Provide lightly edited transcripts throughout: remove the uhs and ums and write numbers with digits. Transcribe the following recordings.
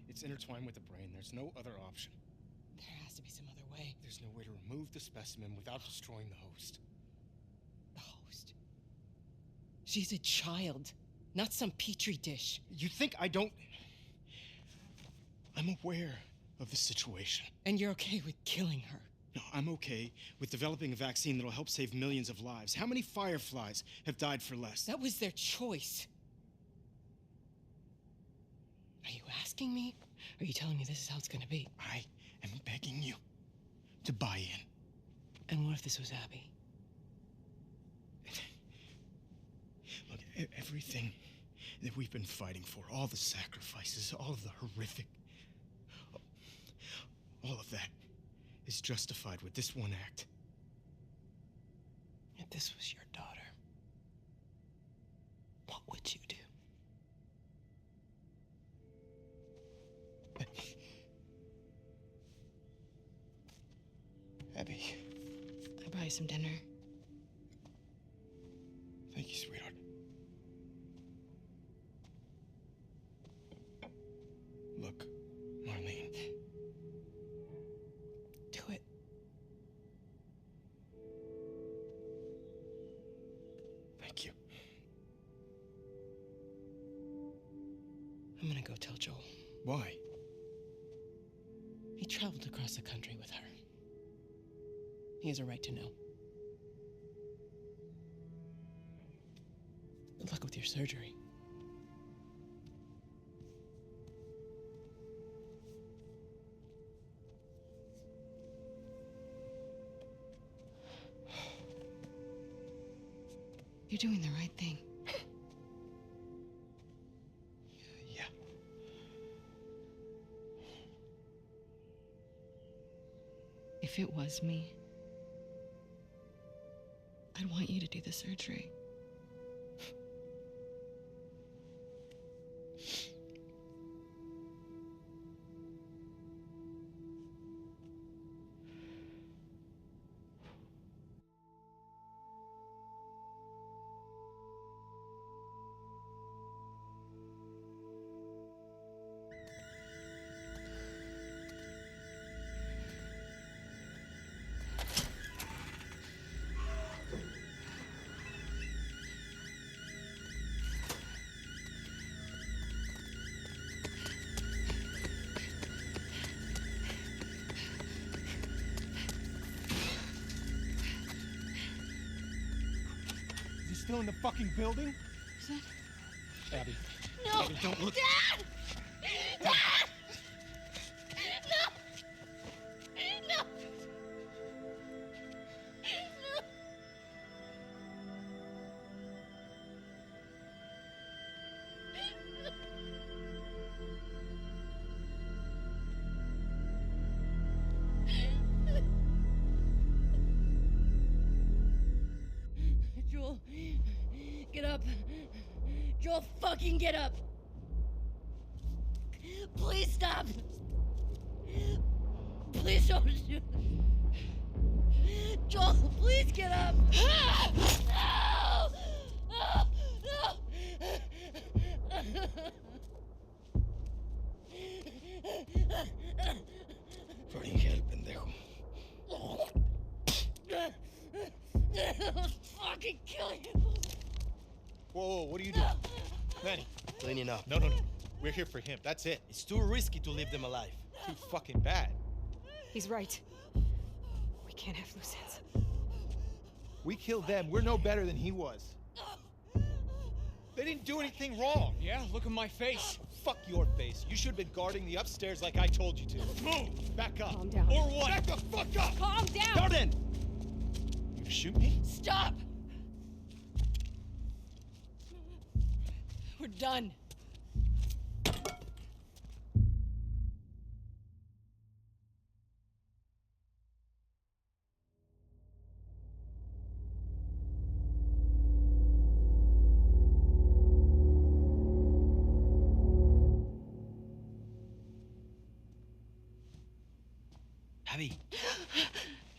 It's intertwined with the brain. There's no other option. There has to be some other way. There's no way to remove the specimen without destroying the host. The host? She's a child, not some petri dish. You think I don't... I'm aware of the situation. And you're okay with killing her? No, I'm okay with developing a vaccine that'll help save millions of lives. How many fireflies have died for less? That was their choice. Are you asking me? Or are you telling me this is how it's gonna be? I am begging you to buy in. And what if this was Abby? Look, everything that we've been fighting for, all the sacrifices, all of the horrific... all of that is justified with this one act. If this was your daughter, what would you do? Abby. I'll buy you some dinner. Thank you, sweetheart. Look, Marlene. Do it. Thank you. I'm gonna go tell Joel. Why? He traveled across the country with her. He has a right to know. Good luck with your surgery. You're doing the right thing. Yeah. If it was me, I'd want you to do the surgery. Still in the fucking building? Is that... Abby. No! Abby, don't look. Dad! Dad! No! No! No! Joel, get up. Joel, fucking get up. Please stop. Please don't shoot. Joel, please get up. No! No! Fucking hell, pendejo. I'll fucking kill you. Whoa, what are you doing? Manny. Cleaning up. No. We're here for him. That's it. It's too risky to leave them alive. Too fucking bad. He's right. We can't have loose ends. We killed them. We're no better than he was. They didn't do anything wrong. Yeah, look at my face. Fuck your face. You should have been guarding the upstairs like I told you to. Move! Back up. Calm down. Or what? Back the fuck up! Calm down! Garden! You shoot me? Stop! We're done. Abby.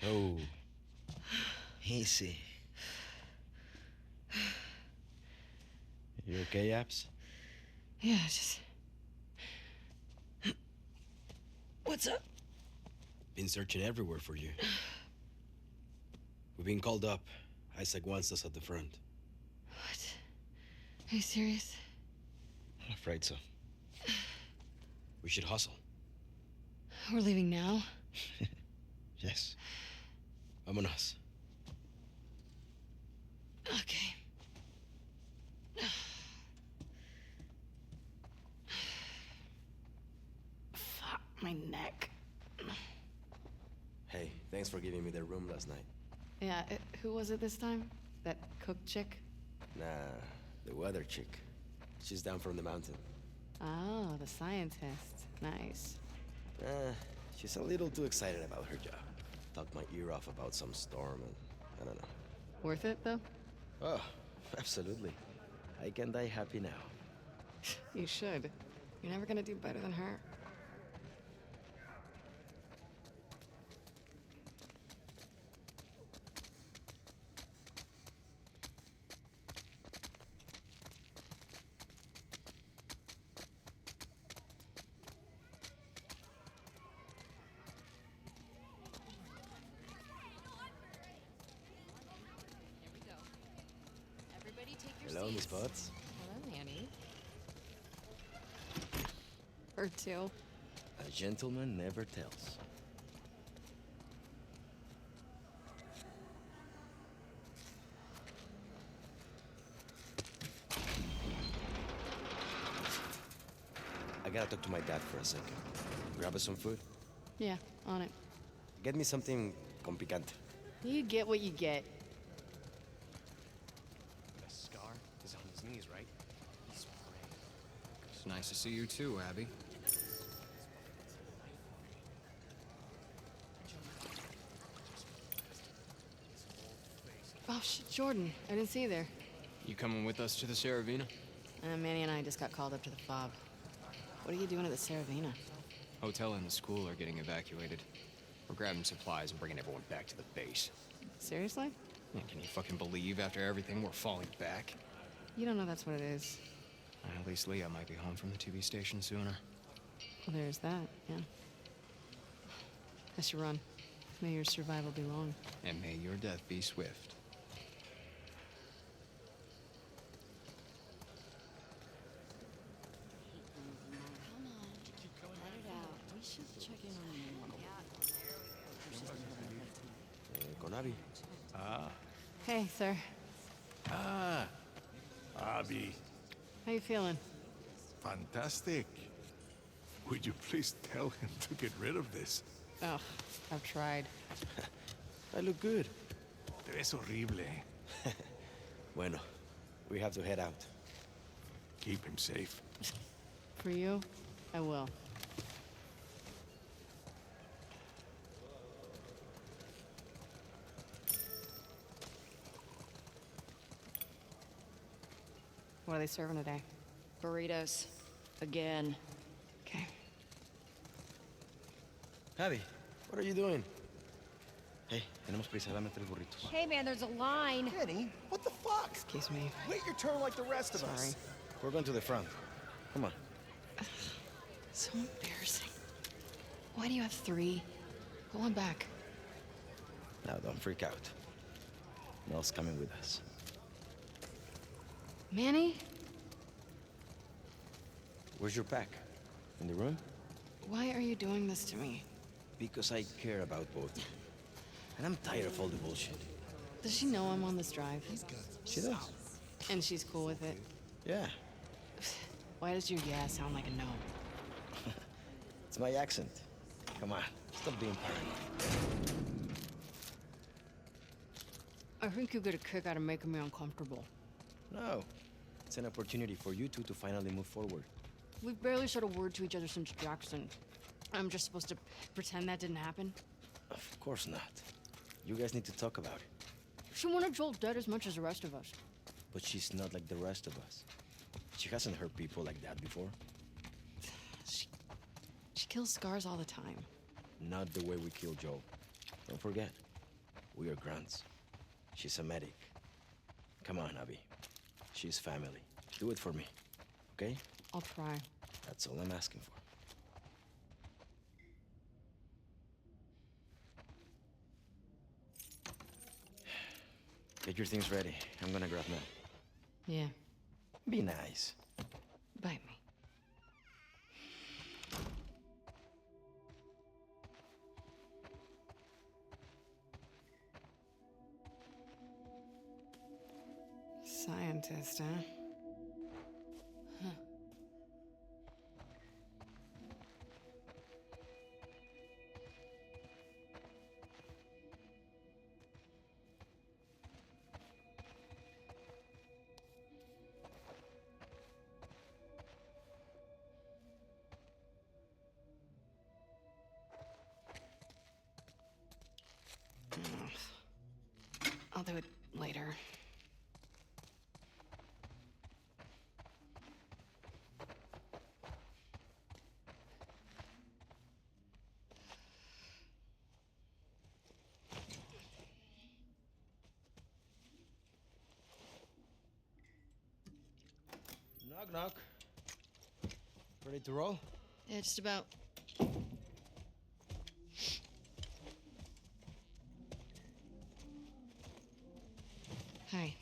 Oh. Easy. You okay, Abs? Yeah, just... What's up? Been searching everywhere for you. We've been called up. Isaac wants us at the front. What? Are you serious? I'm afraid so. We should hustle. We're leaving now? Yes. Vámonos. Okay. Fuck, my neck. Hey, thanks for giving me the room last night. Yeah, who was it this time? That cook chick? Nah, the weather chick. She's down from the mountain. Oh, the scientist. Nice. She's a little too excited about her job. Talked my ear off about some storm and I don't know. Worth it, though? Oh, absolutely. I can die happy now. You should. You're never gonna do better than her. Hello, Miss Potts. Hello, Annie. Her too. A gentleman never tells. I gotta talk to my dad for a second. Grab us some food. Yeah, on it. Get me something con picante. You get what you get. The scar is on his knees, right? He's praying. It's nice to see you too, Abby. Oh, shit, Jordan. I didn't see you there. You coming with us to the Saravina? Manny and I just got called up to the fob. What are you doing at the Saravina? Hotel and the school are getting evacuated. We're grabbing supplies and bringing everyone back to the base. Seriously? Yeah, can you fucking believe after everything we're falling back? You don't know that's what it is. At least Leah might be home from the TV station sooner. Well, there's that, yeah. I should run. May your survival be long. And may your death be swift. Con Abby. Hey, sir. Abby, How you feeling? fantastic. Would you please tell him to get rid of this? Oh, I've tried. I look good. Te ves horrible. Bueno, we have to head out. Keep him safe. For you, I will. What are they serving today? Burritos. Again. Okay. Abby, what are you doing? Hey, tenemos prisa, dame 3 burritos. Hey, man, there's a line. Kenny, what the fuck? Excuse me. Wait your turn like the rest of Sorry. us. We're going to the front. Come on. So embarrassing. Why do you have 3? Go on back. Now, don't freak out. Mel's coming with us. Manny? Where's your pack? In the room? Why are you doing this to me? Because I care about both. And I'm tired of all the bullshit. Does she know I'm on this drive? She does. And she's cool with it? Yeah, Why does your yeah sound like a no? it's my accent. Come on, stop being paranoid. I think you get a kick out of making me uncomfortable. No, it's an opportunity for you two to finally move forward. We've barely said a word to each other since Jackson. I'm just supposed to pretend that didn't happen? Of course not. You guys need to talk about it. She wanted Joel dead as much as the rest of us. But she's not like the rest of us. She hasn't hurt people like that before. She kills scars all the time. Not the way we kill Joe. Don't forget, we are grunts. She's a medic. Come on, Abby. She's family. Do it for me, okay? I'll try. That's all I'm asking for. Get your things ready. I'm gonna grab Mel. Yeah, Be nice. bite me. Scientist, huh? I'll do it later. Knock, knock. Ready to roll? Yeah, just about. Hi.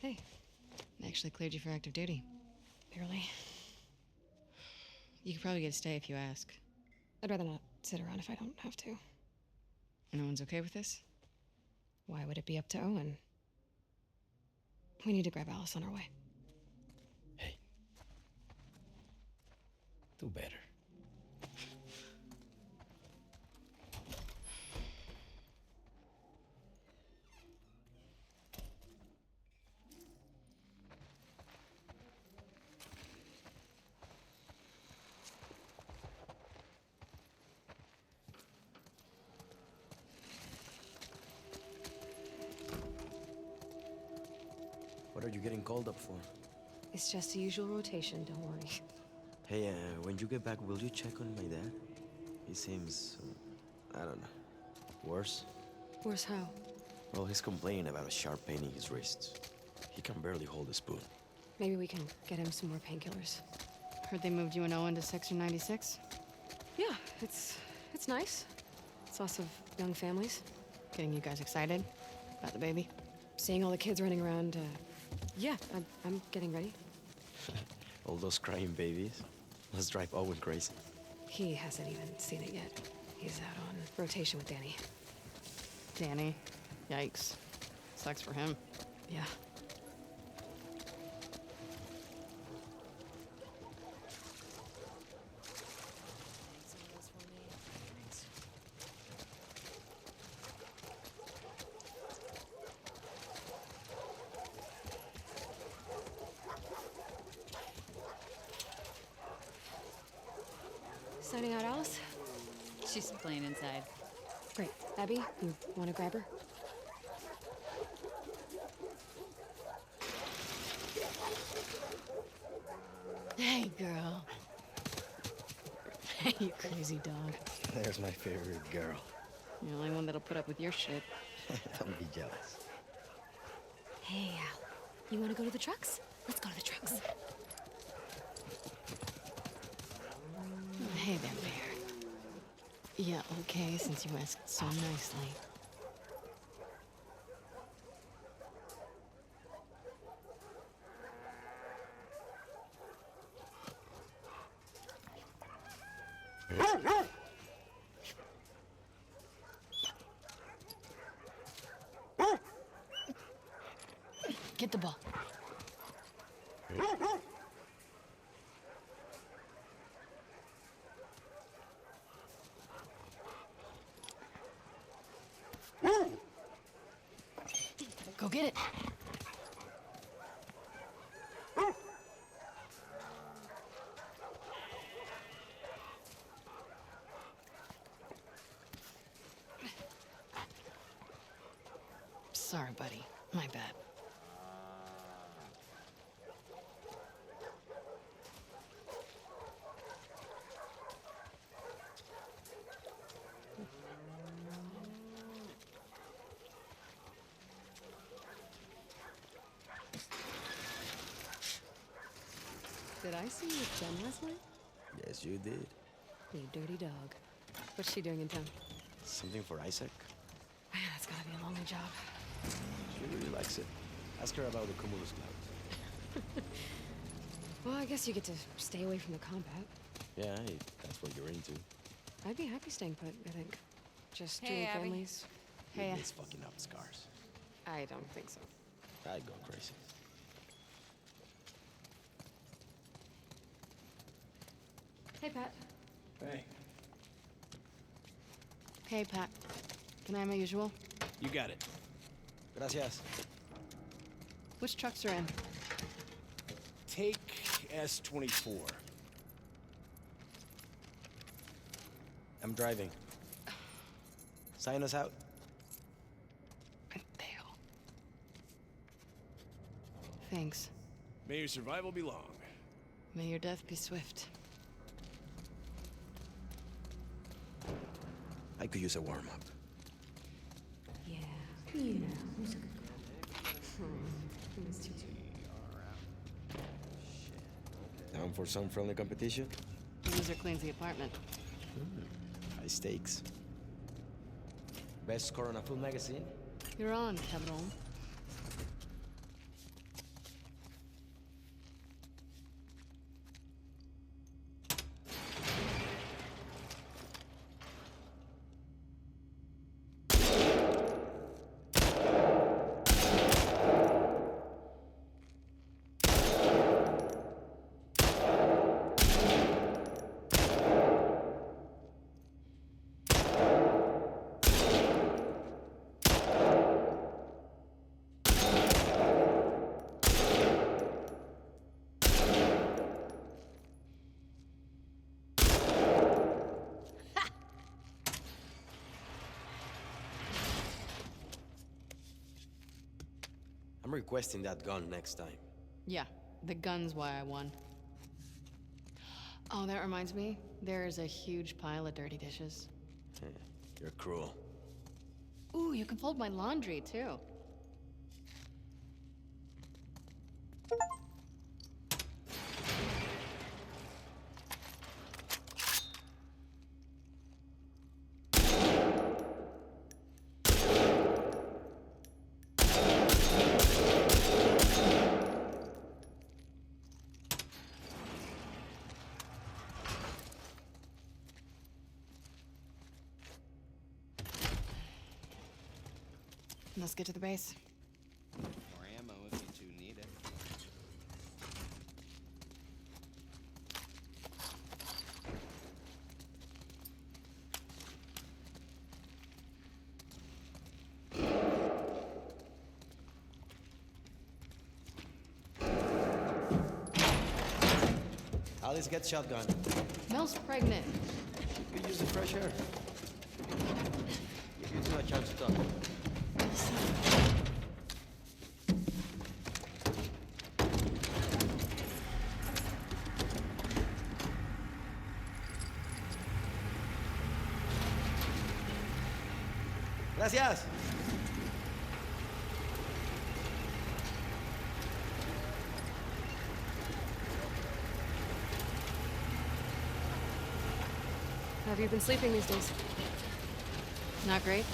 Hey. I actually cleared you for active duty. Barely. You could probably get a stay if you ask. I'd rather not sit around if I don't have to. No one's okay with this? Why would it be up to Owen? We need to grab Alice on our way. Hey. Do better. What are you getting called up for? It's just the usual rotation, don't worry. Hey, when you get back, will you check on my dad? He seems, I don't know, worse? Worse how? Well, he's complaining about a sharp pain in his wrists. He can barely hold a spoon. Maybe we can get him some more painkillers. Heard they moved you and Owen to Section 96? Yeah, it's nice. It's lots of young families. Getting you guys excited about the baby? Seeing all the kids running around, yeah, I'm getting ready. All those crying babies. Let's drive Owen crazy. He hasn't even seen it yet. He's out on rotation with Danny. Danny? Yikes. Sucks for him. Yeah. Signing out, Alice? She's playing inside. Great. Abby, you want to grab her? Hey, girl. Hey, you crazy dog. There's my favorite girl. You're the only one that'll put up with your shit. Don't be jealous. Hey, Al. You want to go to the trucks? Let's go to the trucks. Hey there, Bear. Yeah, okay, since you asked so nicely. Get the ball. Go get it. Sorry, buddy. My bad. Did I see you with Jen last night? Yes, you did. You dirty dog. What's she doing in town? Something for Isaac? Man, that's gotta be a lonely job. She really likes it. Ask her about the Cumulus clouds. Well, I guess you get to stay away from the combat. Yeah, hey, that's what you're into. I'd be happy staying put, I think. Just Hey, doing Abby. families. Hey, it's fucking up scars. I don't think so. I'd go crazy. Hey, Pat. Hey, Hey, Pat. Can I have my usual? You got it. Gracias. Which trucks are in? Take S24. I'm driving. Sign us out. Mateo. Thanks. may your survival be long. May your death be swift. I could use a warm-up. Yeah. Who's a good girl? Missed you too. Down for some friendly competition? The loser cleans the apartment. High stakes. Best score on a full magazine? You're on, Cabron. I'm requesting that gun next time. Yeah, the gun's why I won. Oh, that reminds me. There is a huge pile of dirty dishes. You're cruel. Ooh, you can fold my laundry, too. Let's get to the base. More ammo if you two need it. Alice gets shotgun. Mel's pregnant. You could use the fresh air. Give you two a chance to talk. Gracias. How have you been sleeping these days? Not great?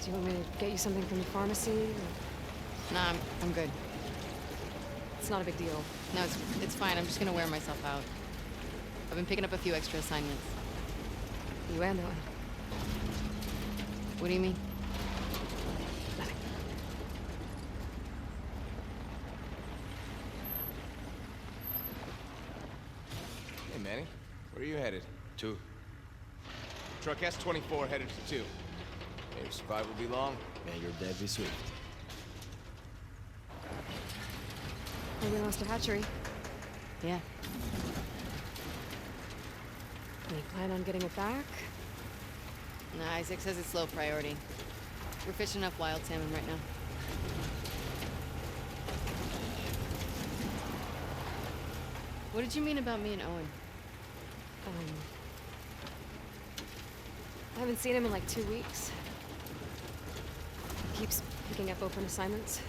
Do you want me to get you something from the pharmacy? Or... Nah, I'm good. It's not a big deal. No, it's fine. I'm just gonna wear myself out. I've been picking up a few extra assignments. You and Owen. What do you mean? Nothing. Hey, Manny. Where are you headed? 2. Truck S24 headed to 2. May your survival be long. May your death be swift. Maybe we lost a hatchery. Yeah. Any plan on getting it back? Nah, Isaac says it's low priority. We're fishing enough wild salmon right now. What did you mean about me and Owen? I haven't seen him in like 2 weeks. He keeps picking up open assignments.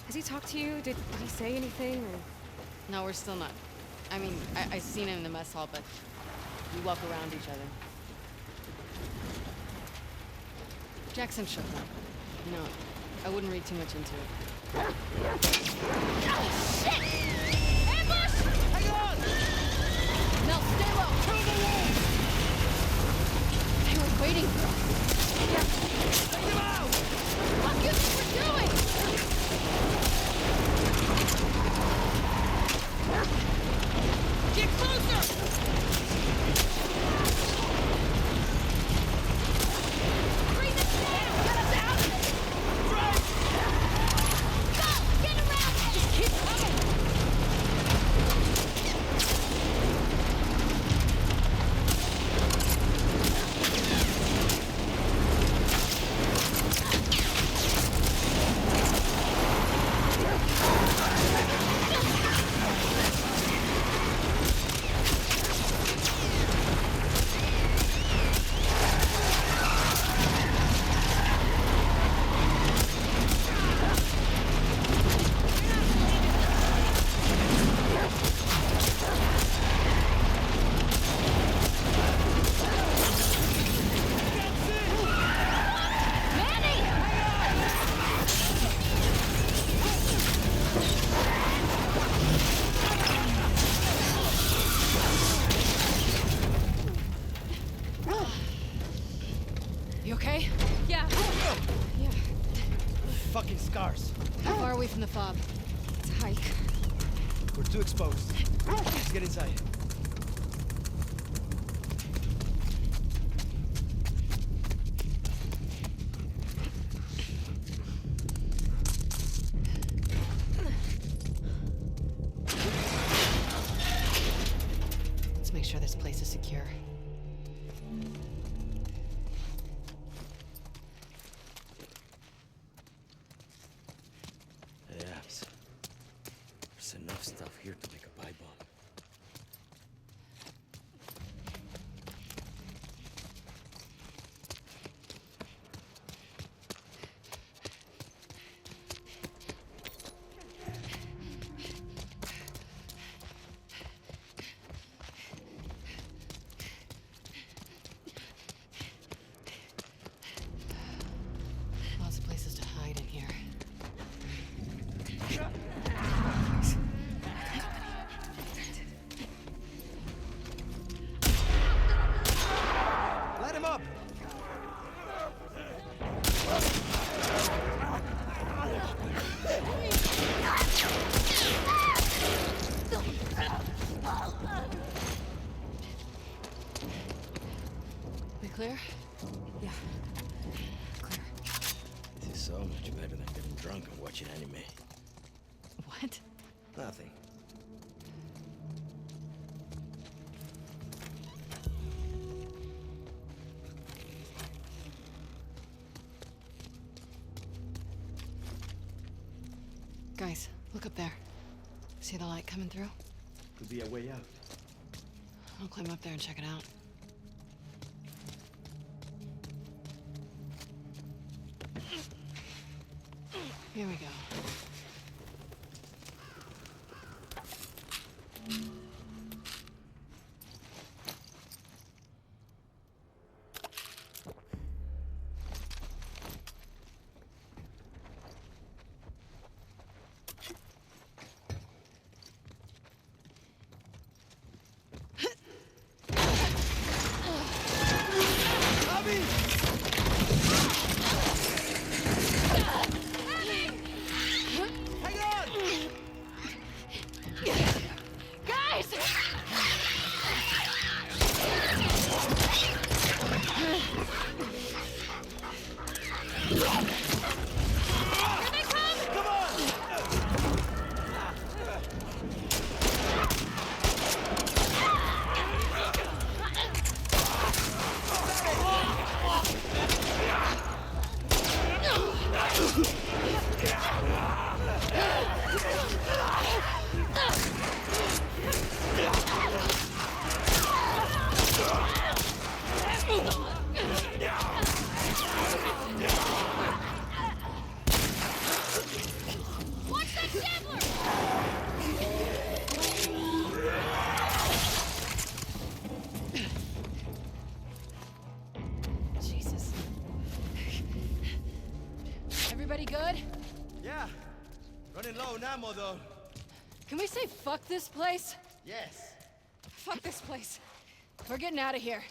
Has he talked to you? Did he say anything? Or... No, we're still not. I mean, I seen him in the mess hall, but we walk around each other. Jackson shook up. You know, I wouldn't read too much into it. Oh, shit! Ambush! Hang on! Now stay low! Through the wall! They were waiting for us. Yeah. Take them out! What you think we're doing? Get closer! Bring this down! Get us out of it! Right! Go! Get around it! Just keep coming! You okay? Yeah. Yeah. Fucking scars. How far away from the fob? It's a hike. We're too exposed. Let's get inside. Let's make sure this place is secure. There's enough stuff here to make a pipe bomb. Lots of places to hide in here. Let him up! We clear? Yeah. Clear. This is so much better than getting drunk and watching anime. What? Nothing. Guys, look up there. See the light coming through? Could be a way out. I'll climb up there and check it out. Here we go. Watch Everybody good? Yeah. Running low on ammo, though. Can we say fuck this place? Yes. Fuck this place. We're getting out of here.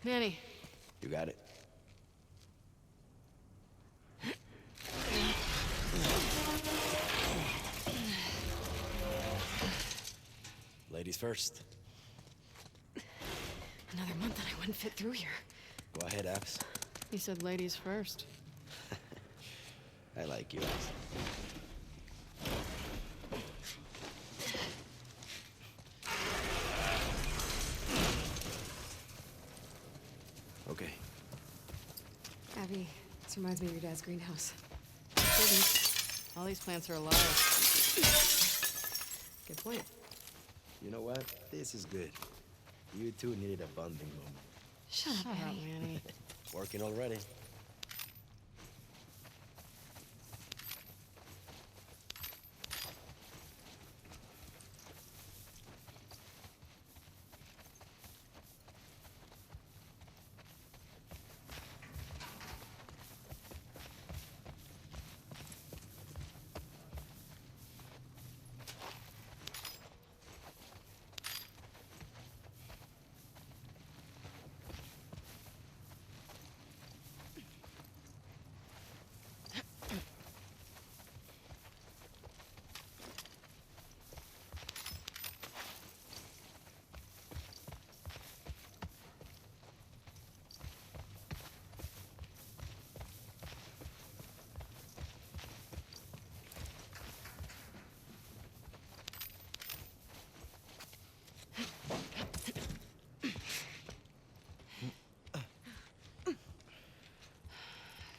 Manny. You got it. Ladies first. Another month and I wouldn't fit through here. Go ahead, Abs. You said ladies first. I like you, Abs. Okay. Abby, this reminds me of your dad's greenhouse. All these plants are alive. Good point. You know what? This is good. You two needed a bonding moment. Shut up, Abby. Manny. Working already.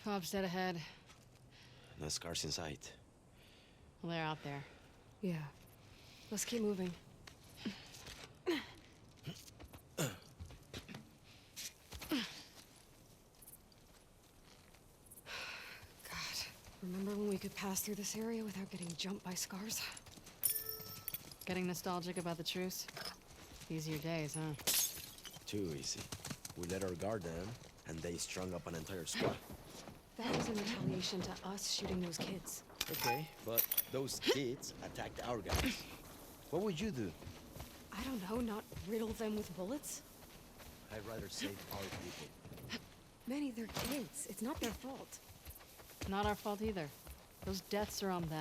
Cops dead ahead. No scars in sight. Well, they're out there. Yeah. Let's keep moving. God, remember when we could pass through this area without getting jumped by scars? Getting nostalgic about the truce? Easier days, huh? Too easy. We let our guard down, and they strung up an entire squad. That was in retaliation to us shooting those kids. Okay, but those kids attacked our guys. What would you do? I don't know, not riddle them with bullets? I'd rather save our people. Manny, they're kids. It's not their fault. Not our fault either. Those deaths are on them.